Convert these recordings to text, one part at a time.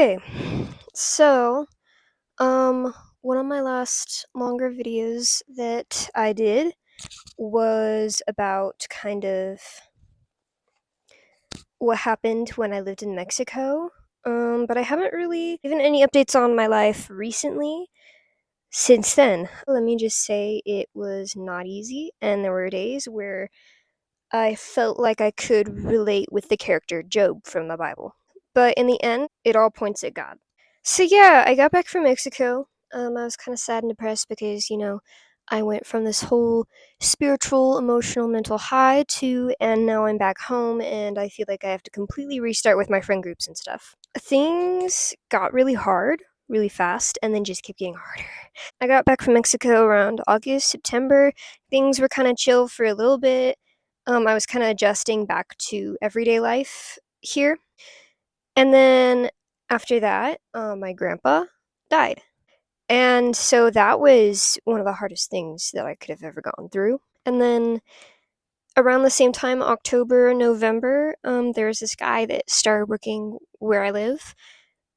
Okay, so, one of my last longer videos that I did was about kind of what happened when I lived in Mexico. But I haven't really given any updates on my life recently since then. Let me just say it was not easy, and there were days where I felt like I could relate with the character Job from the Bible. But in the end, it all points at God. So yeah, I got back from Mexico. I was kind of sad and depressed because, I went from this whole spiritual, emotional, mental high and now I'm back home and I feel like I have to completely restart with my friend groups and stuff. Things got really hard, really fast, and then just kept getting harder. I got back from Mexico around August, September. Things were kind of chill for a little bit. I was kind of adjusting back to everyday life here. And then after that, my grandpa died. And so that was one of the hardest things that I could have ever gone through. And then around the same time, October, November, there was this guy that started working where I live.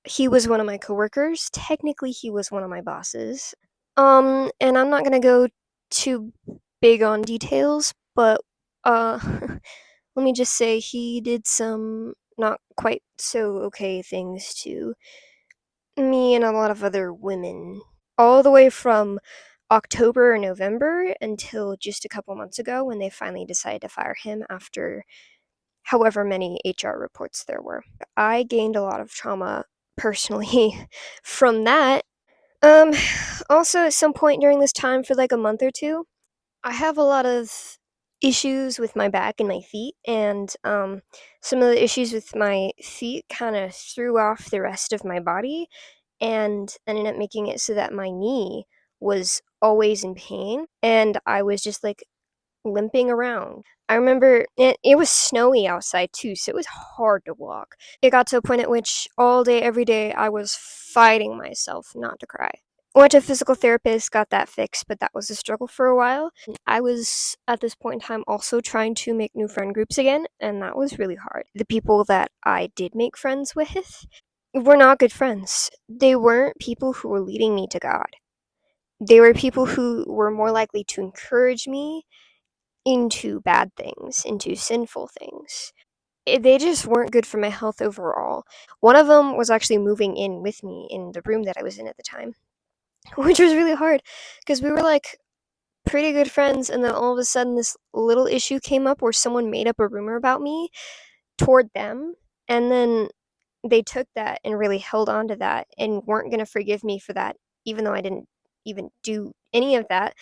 He was one of my coworkers. Technically, he was one of my bosses. And I'm not gonna go too big on details, but uh, let me just say he did some not quite so okay things to me and a lot of other women, all the way from October or November until just a couple months ago when they finally decided to fire him after however many HR reports there were. I gained a lot of trauma personally from that. Um, Also, at some point during this time, for like a month or two, I have a lot of issues with my back and my feet, and some of the issues with my feet kind of threw off the rest of my body and ended up making it so that my knee was always in pain, and I was just like limping around. I remember it was snowy outside too, so it was hard to walk. It got to a point at which all day, every day, I was fighting myself not to cry. Went to a physical therapist, got that fixed, but that was a struggle for a while. I was at this point in time also trying to make new friend groups again, and that was really hard. The people that I did make friends with were not good friends. They weren't people who were leading me to God. They were people who were more likely to encourage me into bad things, into sinful things. They just weren't good for my health overall. One of them was actually moving in with me in the room that I was in at the time, which was really hard because we were like pretty good friends, and then all of a sudden this little issue came up where someone made up a rumor about me toward them, and then they took that and really held on to that and weren't going to forgive me for that, even though I didn't even do any of that.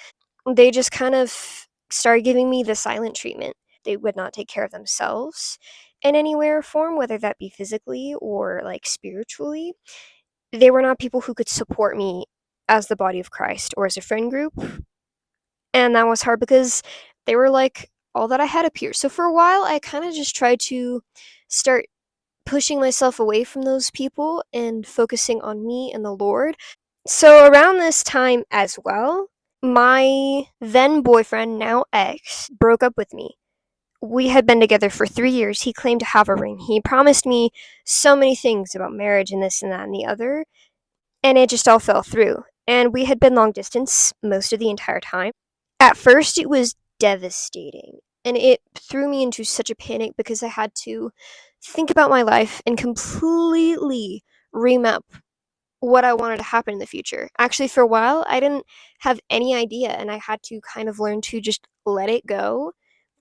They just kind of started giving me the silent treatment. They would not take care of themselves in any way or form, whether that be physically or like spiritually. They were not people who could support me as the body of Christ or as a friend group. And that was hard because they were like all that I had up here. So for a while, I kind of just tried to start pushing myself away from those people and focusing on me and the Lord. So around this time as well, my then boyfriend, now ex, broke up with me. We had been together for 3 years. He claimed to have a ring. He promised me so many things about marriage and this and that and the other, and it just all fell through. And we had been long distance most of the entire time. At first, it was devastating, and it threw me into such a panic because I had to think about my life and completely remap what I wanted to happen in the future. Actually, for a while, I didn't have any idea, and I had to kind of learn to just let it go,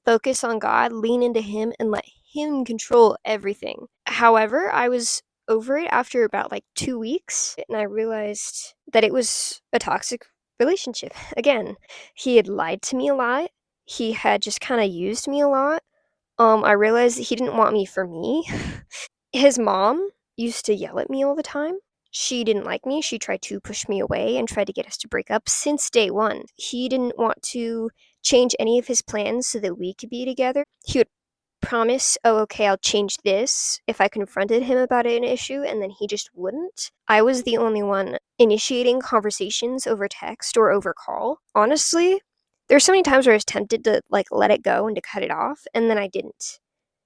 focus on God, lean into Him, and let Him control everything. However, I was over it after about like 2 weeks, and I realized that it was a toxic relationship. Again, he had lied to me a lot, he had just kind of used me a lot. I realized that he didn't want me for me. His mom used to yell at me all the time. She didn't like me. She tried to push me away and tried to get us to break up since day one. He didn't want to change any of his plans so that we could be together. He would promise, oh, okay, I'll change this if I confronted him about an issue, and then he just wouldn't. I was the only one initiating conversations over text or over call. Honestly, there's so many times where I was tempted to like let it go and to cut it off, and then I didn't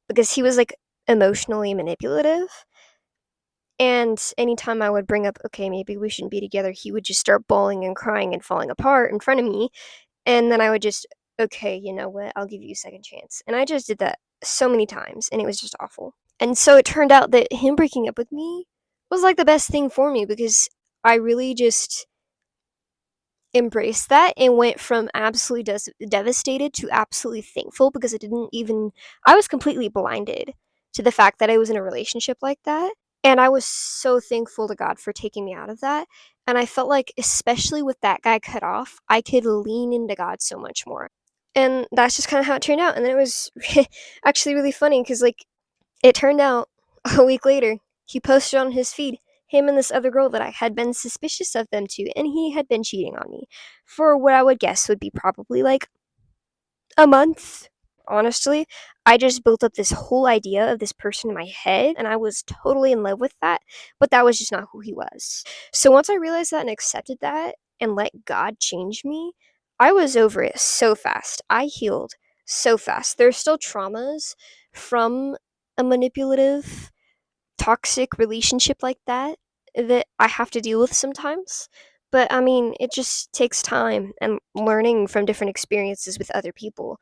because he was like emotionally manipulative. And anytime I would bring up, okay, maybe we shouldn't be together, he would just start bawling and crying and falling apart in front of me. And then I would just, okay, you know what? I'll give you a second chance. And I just did that so many times, and it was just awful. And so it turned out that him breaking up with me was like the best thing for me because I really just embraced that and went from absolutely devastated to absolutely thankful because it didn't even, I was completely blinded to the fact that I was in a relationship like that. And I was so thankful to God for taking me out of that. And I felt like, especially with that guy cut off, I could lean into God so much more. And that's just kind of how it turned out. And then it was actually really funny because, like, it turned out a week later, he posted on his feed him and this other girl that I had been suspicious of them to, and he had been cheating on me for what I would guess would be probably like a month. Honestly, I just built up this whole idea of this person in my head, and I was totally in love with that, but that was just not who he was. So once I realized that and accepted that and let God change me, I was over it so fast. I healed so fast. There's still traumas from a manipulative, toxic relationship like that that I have to deal with sometimes. But I mean, it just takes time and learning from different experiences with other people.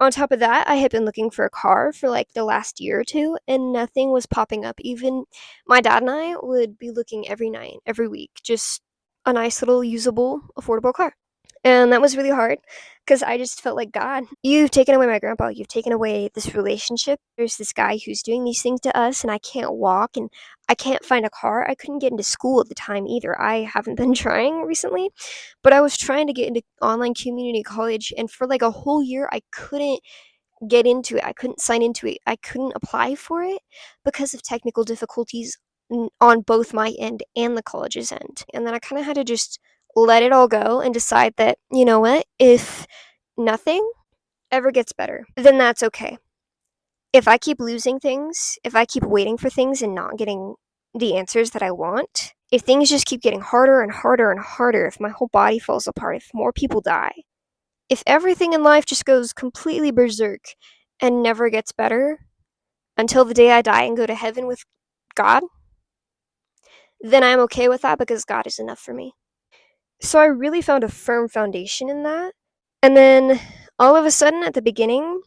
On top of that, I had been looking for a car for like the last year or two, and nothing was popping up. Even my dad and I would be looking every night, every week, just a nice little usable, affordable car. And that was really hard because I just felt like, God, you've taken away my grandpa. You've taken away this relationship. There's this guy who's doing these things to us, and I can't walk and I can't find a car. I couldn't get into school at the time either. I haven't been trying recently, but I was trying to get into online community college, and for like a whole year, I couldn't get into it. I couldn't sign into it. I couldn't apply for it because of technical difficulties on both my end and the college's end. And then I kind of had to just let it all go and decide that, you know what, if nothing ever gets better, then that's okay. If I keep losing things, if I keep waiting for things and not getting the answers that I want, if things just keep getting harder and harder and harder, if my whole body falls apart, if more people die, if everything in life just goes completely berserk and never gets better until the day I die and go to heaven with God, then I'm okay with that because God is enough for me. So I really found a firm foundation in that. And then all of a sudden, at the beginning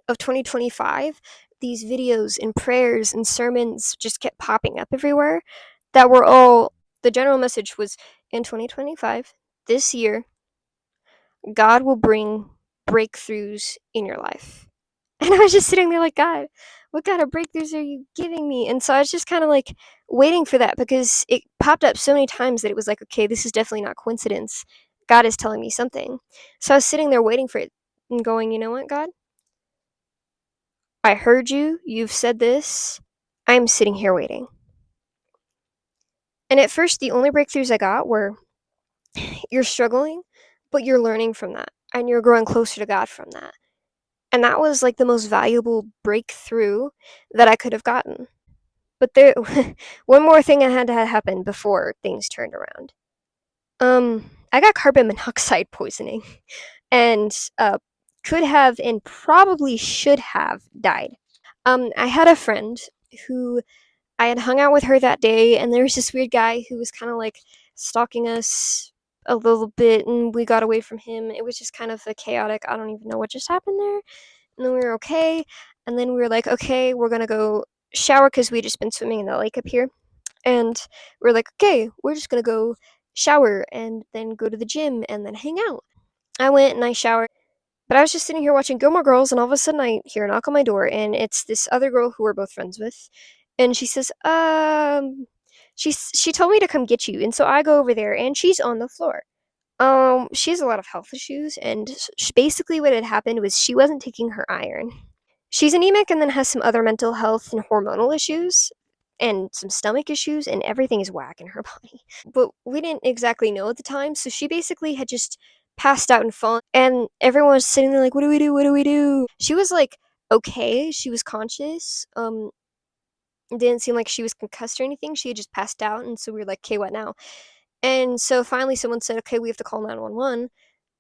of 2025, these videos and prayers and sermons just kept popping up everywhere that were all, the general message was, in 2025, this year, God will bring breakthroughs in your life. And I was just sitting there like, God, what kind of breakthroughs are you giving me? And so I was just kind of like waiting for that because it popped up so many times that it was like, okay, this is definitely not coincidence. God is telling me something. So I was sitting there waiting for it and going, you know what, God? I heard you. You've said this. I'm sitting here waiting. And at first, the only breakthroughs I got were you're struggling, but you're learning from that and you're growing closer to God from that. And that was like the most valuable breakthrough that I could have gotten. But there, one more thing I had to have happen before things turned around. I got carbon monoxide poisoning, and could have and probably should have died. I had a friend who I had hung out with her that day, and there was this weird guy who was kind of like stalking us a little bit, and we got away from him. It was just kind of a chaotic. I don't even know what just happened there. And then we were okay, and then we were like, okay, we're gonna go shower because we just been swimming in the lake up here. And we're like, okay, we're just gonna go shower and then go to the gym and then hang out. I went and I showered, but I was just sitting here watching Gilmore Girls, and all of a sudden I hear a knock on my door, and it's this other girl who we're both friends with, and she says, she told me to come get you, and so I go over there, and she's on the floor. She has a lot of health issues, and basically what had happened was she wasn't taking her iron. She's anemic and then has some other mental health and hormonal issues and some stomach issues, and everything is whack in her body. But we didn't exactly know at the time, so she basically had just passed out and fallen, and everyone was sitting there like, what do we do? What do we do? She was like, okay, she was conscious. It didn't seem like she was concussed or anything. She had just passed out, and so we were like, okay, what now? And so finally someone said, okay, we have to call 911.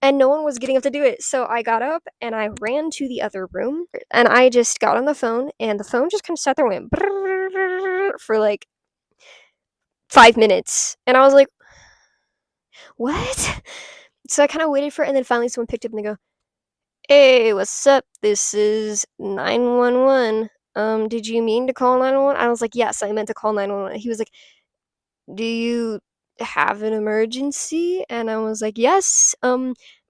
And no one was getting up to do it. So I got up and I ran to the other room and I just got on the phone, and the phone just kind of sat there and went for like 5 minutes. And I was like, what? So I kind of waited for it, and then finally someone picked up and they go, "Hey, what's up? This is 911. Did you mean to call 911?" I was like, "Yes, I meant to call 911." He was like, "Do you have an emergency?" And I was like, "Yes.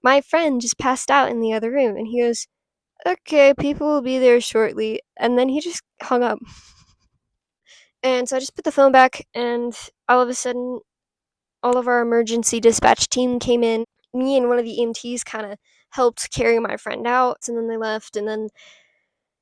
My friend just passed out in the other room." And he goes, "Okay, people will be there shortly." And then he just hung up. And so I just put the phone back, and all of a sudden, all of our emergency dispatch team came in. Me and one of the EMTs kind of helped carry my friend out, and then they left. And then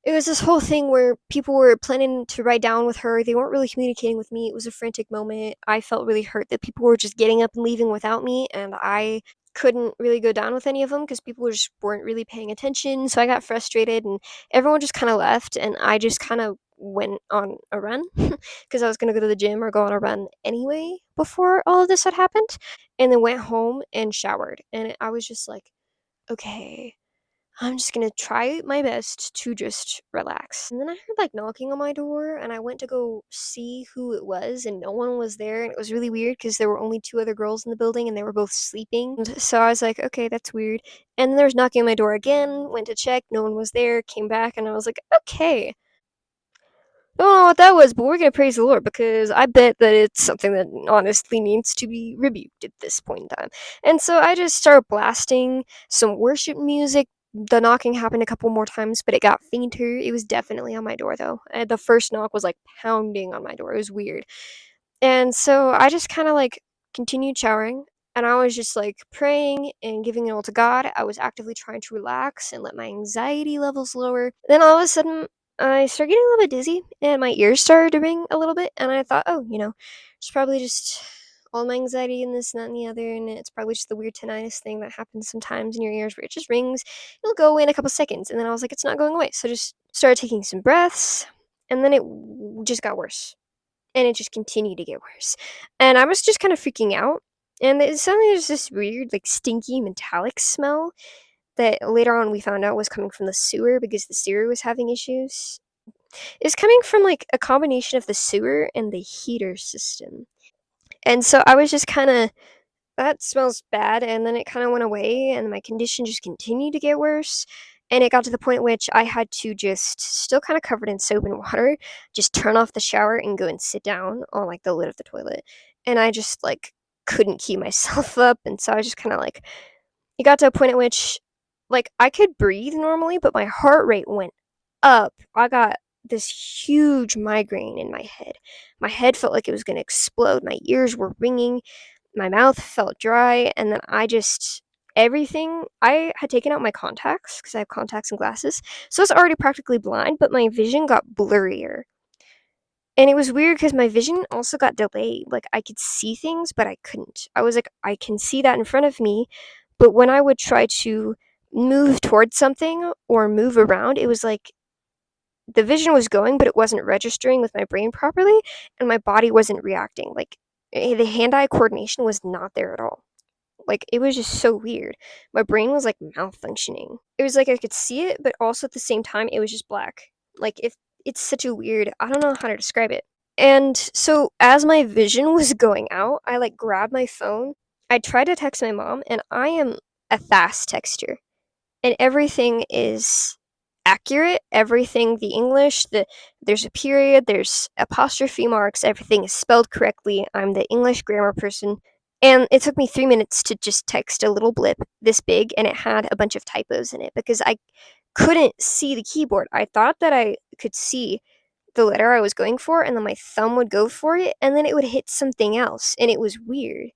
it was this whole thing where people were planning to ride down with her. They weren't really communicating with me. It was a frantic moment. I felt really hurt that people were just getting up and leaving without me, and I couldn't really go down with any of them because people just weren't really paying attention. So I got frustrated, and everyone just kind of left, and I just kind of went on a run because I was going to go to the gym or go on a run anyway before all of this had happened, and then went home and showered. And I was just like, okay, I'm just gonna try my best to just relax. And then I heard like knocking on my door, and I went to go see who it was, and no one was there. And it was really weird because there were only two other girls in the building, and they were both sleeping. And so I was like, okay, that's weird. And then there was knocking on my door again, went to check, no one was there, came back, and I was like, okay, don't know what that was, but we're gonna praise the Lord because I bet that it's something that honestly needs to be rebuked at this point in time. And so I just started blasting some worship music. The knocking happened a couple more times, but it got fainter. It was definitely on my door though. The first knock was like pounding on my door. It was weird. And so I just kind of like continued showering, and I was just like praying and giving it all to God. I was actively trying to relax and let my anxiety levels lower. Then all of a sudden, I started getting a little bit dizzy, and my ears started to ring a little bit. And I thought, oh, it's probably just all my anxiety and this and that and the other. And it's probably just the weird tinnitus thing that happens sometimes in your ears where it just rings. It'll go away in a couple seconds. And then I was like, it's not going away. So I just started taking some breaths, and then it just got worse, and it just continued to get worse. And I was just kind of freaking out. And it suddenly there's this weird, like, stinky metallic smell that later on we found out was coming from the sewer because the sewer was having issues. It's coming from like a combination of the sewer and the heater system. And so I was just kind of, that smells bad, and then it kind of went away, and my condition just continued to get worse. And it got to the point which I had to just, still kind of covered in soap and water, just turn off the shower and go and sit down on like the lid of the toilet. And I just like couldn't keep myself up, and so I just kind of like, it got to a point at which like I could breathe normally, but my heart rate went up. I got this huge migraine in my head. My head felt like it was going to explode. My ears were ringing, my mouth felt dry, and then everything. I had taken out my contacts because I have contacts and glasses, so I was already practically blind, but my vision got blurrier. And it was weird because my vision also got delayed. Like, I could see things, but I couldn't. I was like, I can see that in front of me, but when I would try to move towards something or move around, it was like the vision was going, but it wasn't registering with my brain properly, and my body wasn't reacting. Like, the hand-eye coordination was not there at all. Like, it was just so weird. My brain was like malfunctioning. It was like I could see it, but also at the same time, it was just black. Like, if it's such a weird, I don't know how to describe it. And so as my vision was going out, I like grabbed my phone. I tried to text my mom, and I am a fast texter, and everything is accurate. Everything, the English, there's a period, there's apostrophe marks, everything is spelled correctly. I'm the English grammar person. And it took me 3 minutes to just text a little blip this big, and it had a bunch of typos in it because I couldn't see the keyboard. I thought that I could see the letter I was going for, and then my thumb would go for it, and then it would hit something else, and it was weird.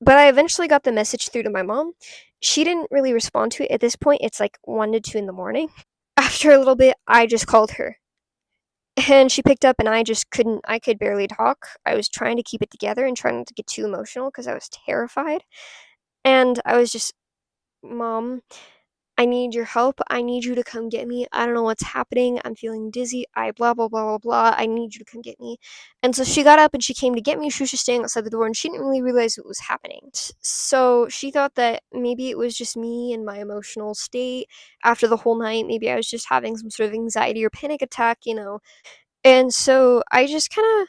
But I eventually got the message through to my mom. She didn't really respond to it at this point. It's like 1 to 2 in the morning. After a little bit, I just called her. And she picked up, and I could barely talk. I was trying to keep it together and trying not to get too emotional because I was terrified. And I was just, Mom, I need your help. I need you to come get me. I don't know what's happening. I'm feeling dizzy. I blah, blah, blah, blah, blah. I need you to come get me. And so she got up and she came to get me. She was just standing outside the door, and she didn't really realize what was happening. So she thought that maybe it was just me and my emotional state after the whole night. Maybe I was just having some sort of anxiety or panic attack. And so I just kind of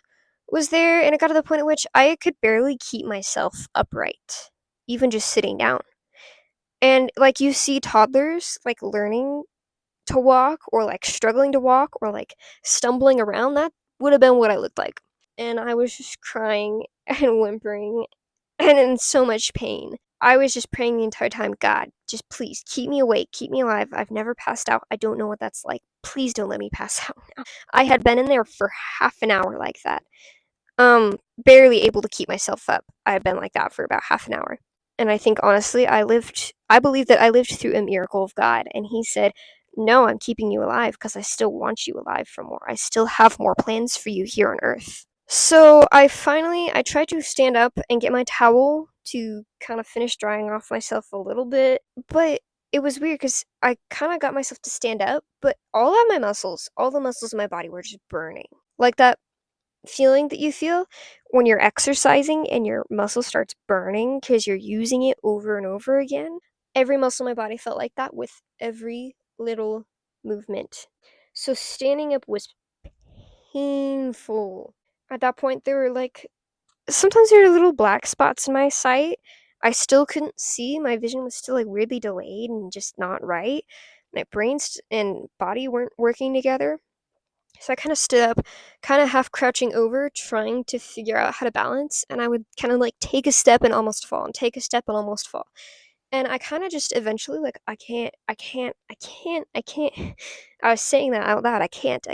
was there, and it got to the point at which I could barely keep myself upright, even just sitting down. And like you see toddlers like learning to walk or like struggling to walk or like stumbling around, that would have been what I looked like. And I was just crying and whimpering and in so much pain. I was just praying the entire time, God, just please keep me awake, keep me alive. I've never passed out. I don't know what that's like. Please don't let me pass out now. I had been in there for half an hour like that. Barely able to keep myself up. I had been like that for about half an hour. And I think honestly, I believe that I lived through a miracle of God. And He said, no, I'm keeping you alive because I still want you alive for more. I still have more plans for you here on earth. So I tried to stand up and get my towel to kind of finish drying off myself a little bit, but it was weird because I kind of got myself to stand up, but all the muscles in my body were just burning. Like that feeling that you feel when you're exercising and your muscle starts burning because you're using it over and over again. Every muscle in my body felt like that with every little movement. So standing up was painful. At that point, there were like sometimes there were little black spots in my sight. I still couldn't see. My vision was still like weirdly delayed and just not right. My and body weren't working together. So I kind of stood up, kind of half crouching over, trying to figure out how to balance. And I would kind of like take a step and almost fall, and take a step and almost fall. And I kind of just eventually, like, I can't. I was saying that out loud. I can't.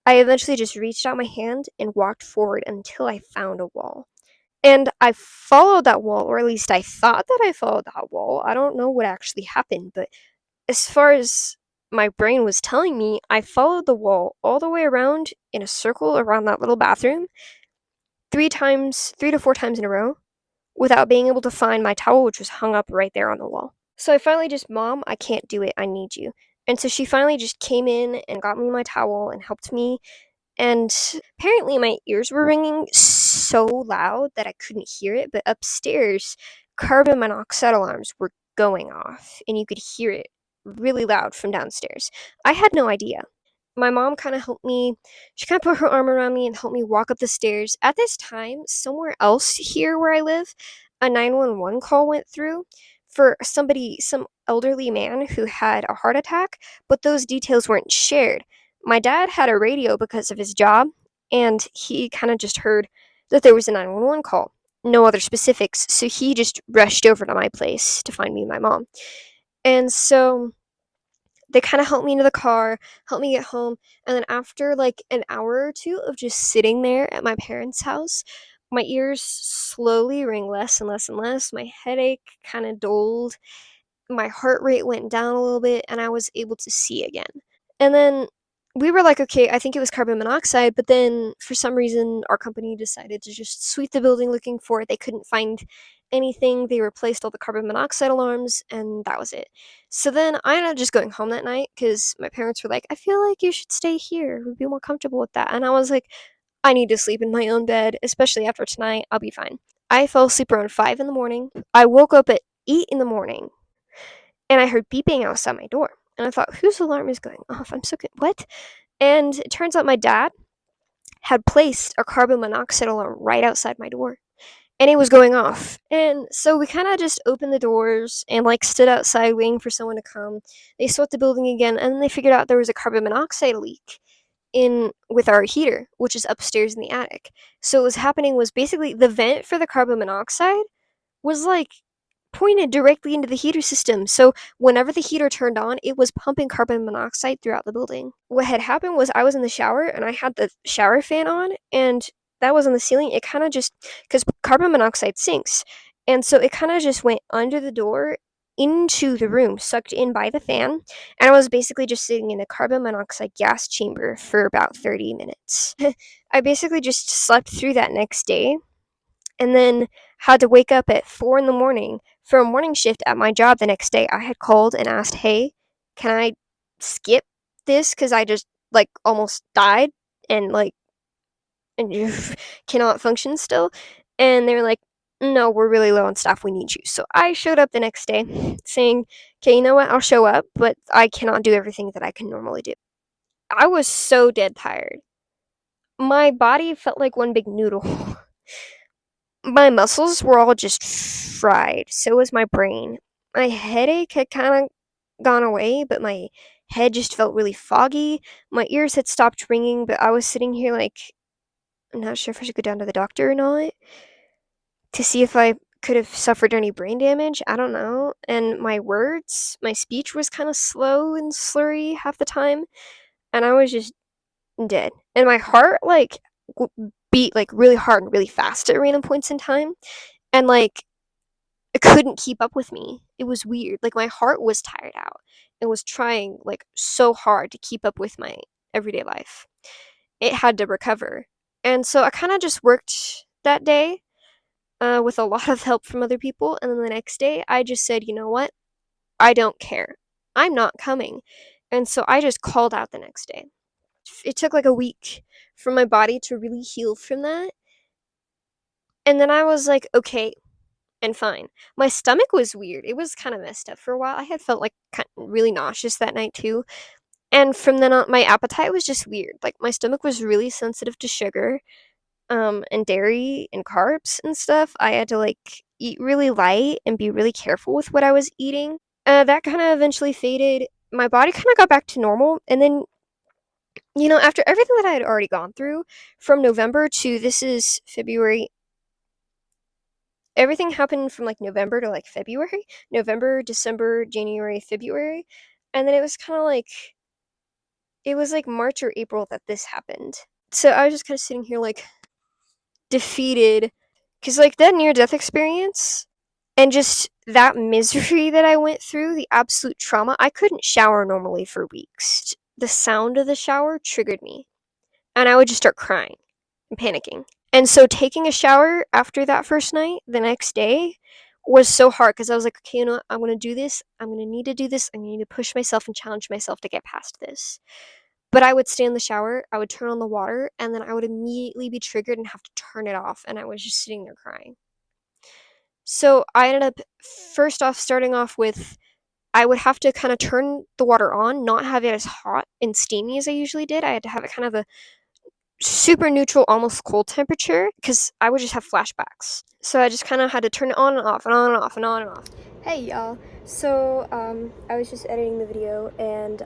I eventually just reached out my hand and walked forward until I found a wall. And I followed that wall, or at least I thought that I followed that wall. I don't know what actually happened, but as far as my brain was telling me, I followed the wall all the way around in a circle around that little bathroom 3 to 4 times in a row without being able to find my towel, which was hung up right there on the wall. So I finally just, Mom, I can't do it. I need you. And so she finally just came in and got me my towel and helped me. And apparently my ears were ringing so loud that I couldn't hear it, but upstairs, carbon monoxide alarms were going off, and you could hear it really loud from downstairs. I had no idea. My mom kind of helped me. She kind of put her arm around me and helped me walk up the stairs. At this time, somewhere else here where I live, a 911 call went through for some elderly man who had a heart attack, but those details weren't shared. My dad had a radio because of his job, and he kind of just heard that there was a 911 call. No other specifics, so he just rushed over to my place to find me and my mom. And so they kind of helped me into the car, helped me get home, and then after like an hour or two of just sitting there at my parents' house, my ears slowly rang less and less and less. My headache kind of dulled, my heart rate went down a little bit, and I was able to see again. And then we were like, okay, I think it was carbon monoxide, but then for some reason, our company decided to just sweep the building looking for it. They couldn't find anything. They replaced all the carbon monoxide alarms, and that was it. So then I ended up just going home that night because my parents were like, I feel like you should stay here. We'd be more comfortable with that. And I was like, I need to sleep in my own bed, especially after tonight. I'll be fine. I fell asleep around 5 in the morning. I woke up at 8 in the morning and I heard beeping outside my door. And I thought, whose alarm is going off? I'm so good. What? And it turns out my dad had placed a carbon monoxide alarm right outside my door. And it was going off. And so we kind of just opened the doors and like stood outside waiting for someone to come. They swept the building again, and then they figured out there was a carbon monoxide leak in with our heater, which is upstairs in the attic. So what was happening was basically the vent for the carbon monoxide was like pointed directly into the heater system. So whenever the heater turned on, it was pumping carbon monoxide throughout the building. What had happened was I was in the shower and I had the shower fan on, and that was on the ceiling. It kind of just, because carbon monoxide sinks, and so it kind of just went under the door into the room, sucked in by the fan, and I was basically just sitting in a carbon monoxide gas chamber for about 30 minutes. I basically just slept through that next day, and then had to wake up at 4 in the morning for a morning shift at my job the next day. I had called and asked, hey, can I skip this? Because I just, like, almost died and, like, and cannot function still. And they were like, no, we're really low on staff. We need you. So I showed up the next day saying, okay, you know what? I'll show up, but I cannot do everything that I can normally do. I was so dead tired. My body felt like one big noodle. My muscles were all just fried. So was my brain. My headache had kind of gone away, but my head just felt really foggy. My ears had stopped ringing, but I was sitting here like, I'm not sure if I should go down to the doctor or not to see if I could have suffered any brain damage. I don't know. And my speech was kind of slow and slurry half the time, and I was just dead. And my heart like beat like really hard and really fast at random points in time, and like it couldn't keep up with me. It was weird. Like my heart was tired out and was trying like so hard to keep up with my everyday life. It had to recover. And so I kind of just worked that day with a lot of help from other people. And then the next day, I just said, you know what? I don't care. I'm not coming. And so I just called out the next day. It took like a week for my body to really heal from that. And then I was like, okay, and fine. My stomach was weird. It was kind of messed up for a while. I had felt like kind of really nauseous that night too. And from then on, my appetite was just weird. Like my stomach was really sensitive to sugar, and dairy and carbs and stuff. I had to like eat really light and be really careful with what I was eating. That kind of eventually faded. My body kind of got back to normal, and then after everything that I had already gone through from November to this is February, everything happened from like November to like February, November, December, January, February, and then it was like March or April that this happened. So I was just kind of sitting here like defeated, because like that near death experience and just that misery that I went through, the absolute trauma, I couldn't shower normally for weeks. The sound of the shower triggered me, and I would just start crying and panicking. And so taking a shower after that first night, the next day, was so hard because I was like, okay, you know what? I'm going to do this. I'm going to need to do this. I'm going to need to push myself and challenge myself to get past this. But I would stay in the shower, I would turn on the water, and then I would immediately be triggered and have to turn it off. And I was just sitting there crying. So I ended up first off starting off with I would have to kind of turn the water on, not have it as hot and steamy as I usually did. I had to have it kind of a super neutral, almost cold temperature because I would just have flashbacks. So I just kind of had to turn it on and off and on and off and on and off. Hey y'all. So I was just editing the video and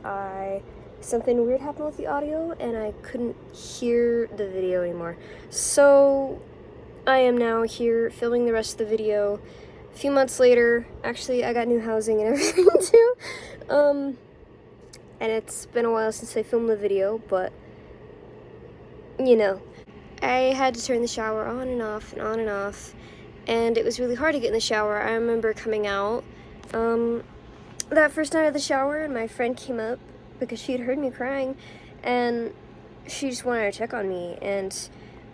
something weird happened with the audio and I couldn't hear the video anymore. So I am now here filming the rest of the video. A few months later, actually I got new housing and everything too. And it's been a while since I filmed the video, but I had to turn the shower on and off and on and off, and it was really hard to get in the shower. I remember coming out that first night of the shower, and my friend came up because she had heard me crying, and she just wanted to check on me. And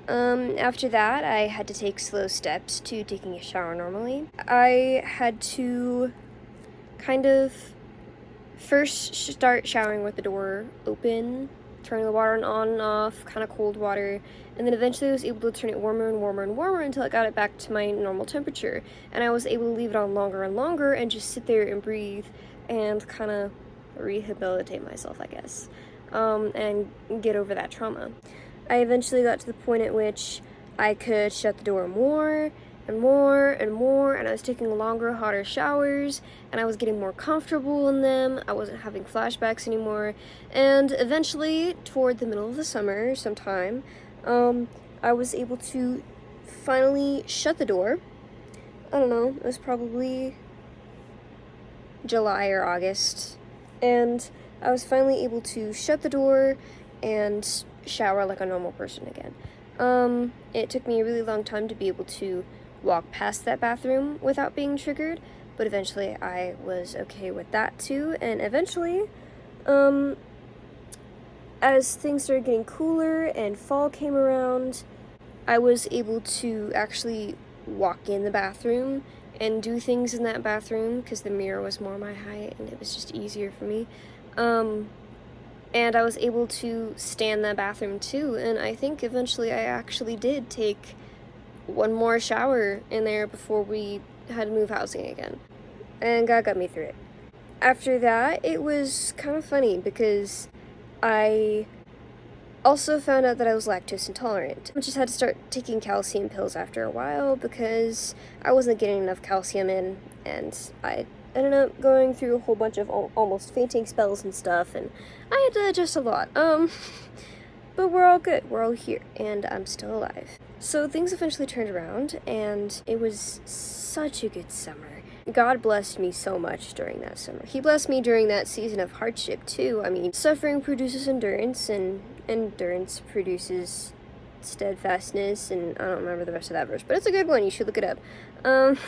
after that, I had to take slow steps to taking a shower normally. I had to kind of first start showering with the door open, turning the water on and off, kind of cold water, and then eventually I was able to turn it warmer and warmer and warmer until it got it back to my normal temperature, and I was able to leave it on longer and longer and just sit there and breathe and kind of rehabilitate myself, I guess, and get over that trauma. I eventually got to the point at which I could shut the door more and more and more, and I was taking longer, hotter showers, and I was getting more comfortable in them. I wasn't having flashbacks anymore, and eventually, toward the middle of the summer sometime, I was able to finally shut the door. I don't know, it was probably July or August, and I was finally able to shut the door and shower like a normal person again. It took me a really long time to be able to walk past that bathroom without being triggered, but eventually I was okay with that too, and eventually, as things started getting cooler and fall came around, I was able to actually walk in the bathroom and do things in that bathroom because the mirror was more my height and it was just easier for me. And I was able to stand in that bathroom too, and I think eventually I actually did take one more shower in there before we had to move housing again. And God got me through it. After that, it was kind of funny because I Also found out that I was lactose intolerant. I just had to start taking calcium pills after a while because I wasn't getting enough calcium in, and I ended up going through a whole bunch of almost fainting spells and stuff, and I had to adjust a lot. But we're all good, we're all here, and I'm still alive. So things eventually turned around, and it was such a good summer. God blessed me so much during that summer. He blessed me during that season of hardship, too. I mean, suffering produces endurance, and endurance produces steadfastness, and I don't remember the rest of that verse, but it's a good one. You should look it up. And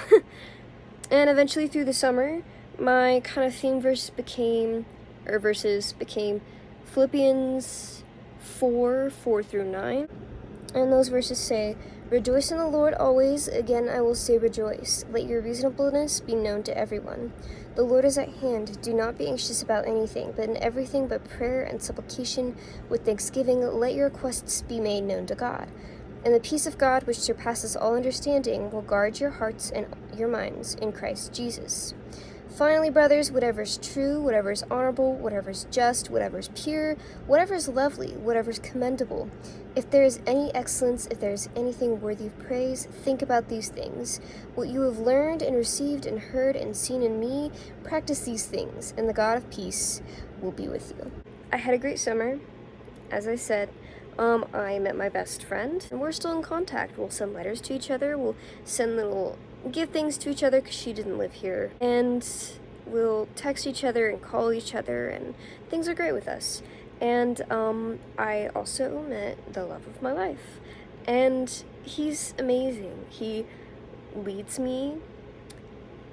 eventually through the summer, my kind of theme verses became Philippians 4 through 9. And those verses say, "Rejoice in the Lord always. Again, I will say rejoice. Let your reasonableness be known to everyone. The Lord is at hand. Do not be anxious about anything, but in everything but prayer and supplication with thanksgiving, let your requests be made known to God. And the peace of God, which surpasses all understanding, will guard your hearts and your minds in Christ Jesus. Finally, brothers, whatever is true, whatever is honorable, whatever is just, whatever is pure, whatever is lovely, whatever is commendable, if there is any excellence, if there is anything worthy of praise, think about these things. What you have learned and received and heard and seen in me, practice these things, and the God of peace will be with you." I had a great summer, as I said. I met my best friend, and we're still in contact. We'll send letters to each other, we'll send little give things to each other because she didn't live here, and we'll text each other and call each other, and things are great with us. And I also met the love of my life, and he's amazing. He leads me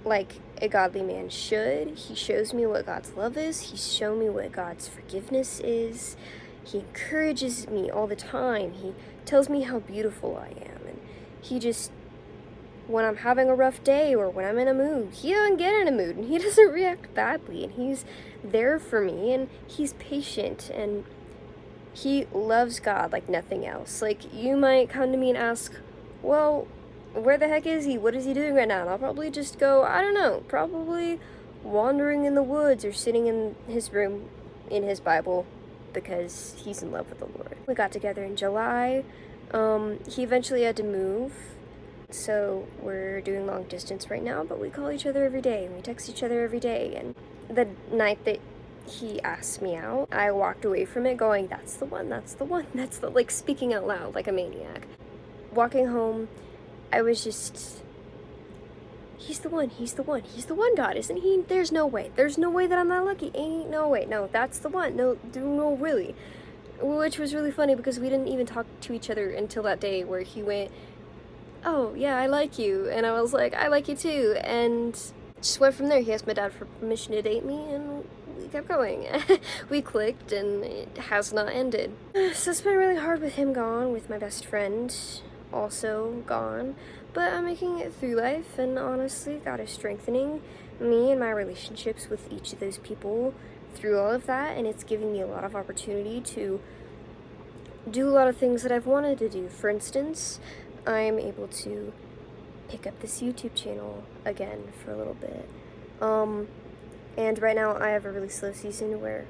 like a godly man should. He shows me what God's love is. He's shown me what God's forgiveness is. He encourages me all the time. He tells me how beautiful I am, and he just, when I'm having a rough day or when I'm in a mood, he doesn't get in a mood, and he doesn't react badly, and he's there for me, and he's patient, and he loves God like nothing else. Like, you might come to me and ask, well, where the heck is he? What is he doing right now? And I'll probably just go, I don't know, probably wandering in the woods or sitting in his room in his Bible, because he's in love with the Lord. We got together in July. He eventually had to move, so we're doing long distance right now, but we call each other every day, and we text each other every day. And the night that he asked me out, I walked away from it going, that's the one, like speaking out loud like a maniac. Walking home, I was just, he's the one, God, isn't he? There's no way that I'm not lucky. Ain't no way. No, that's the one. No, really. Which was really funny because we didn't even talk to each other until that day where he went, oh, yeah, I like you. And I was like, I like you too. And just went from there. He asked my dad for permission to date me, and we kept going. We clicked, and it has not ended. So it's been really hard with him gone, with my best friend also gone. But I'm making it through life, and honestly, God is strengthening me and my relationships with each of those people through all of that, and it's giving me a lot of opportunity to do a lot of things that I've wanted to do. For instance, I'm able to pick up this YouTube channel again for a little bit. And right now I have a really slow season where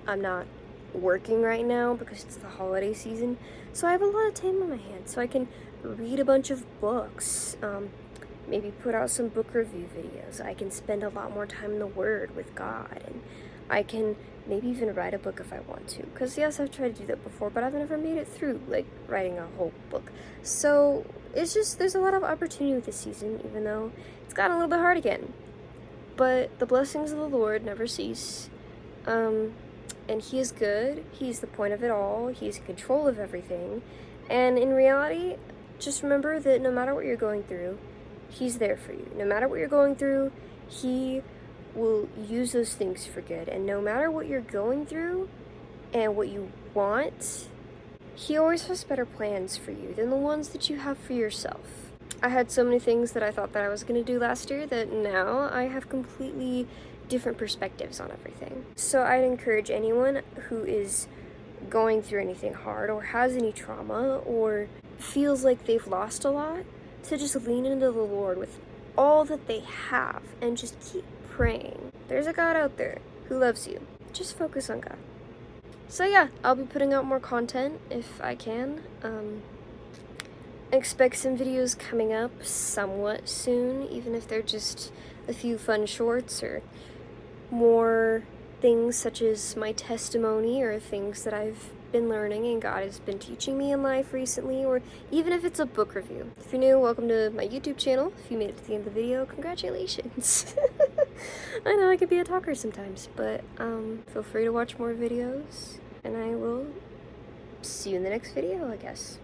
I'm not working right now because it's the holiday season, so I have a lot of time on my hands, so I can read a bunch of books, maybe put out some book review videos. I can spend a lot more time in the Word with God, and I can maybe even write a book if I want to, because yes, I've tried to do that before, but I've never made it through, like, writing a whole book. So it's just, there's a lot of opportunity with this season, even though it's gotten a little bit hard again. But the blessings of the Lord never cease, and he is good. He's the point of it all. He's in control of everything, and in reality, just remember that no matter what you're going through, he's there for you. No matter what you're going through, he will use those things for good. And no matter what you're going through and what you want, he always has better plans for you than the ones that you have for yourself. I had so many things that I thought that I was going to do last year that now I have completely different perspectives on everything. So I'd encourage anyone who is going through anything hard or has any trauma or feels like they've lost a lot to just lean into the Lord with all that they have and just keep praying. There's a God out there who loves you. Just focus on God. So yeah, I'll be putting out more content if I can. Expect some videos coming up somewhat soon, even if they're just a few fun shorts or more things such as my testimony or things that I've been learning and God has been teaching me in life recently, or even if it's a book review. If you're new, welcome to my YouTube channel. If you made it to the end of the video, congratulations. I know I can be a talker sometimes, but feel free to watch more videos, and I will see you in the next video, I guess.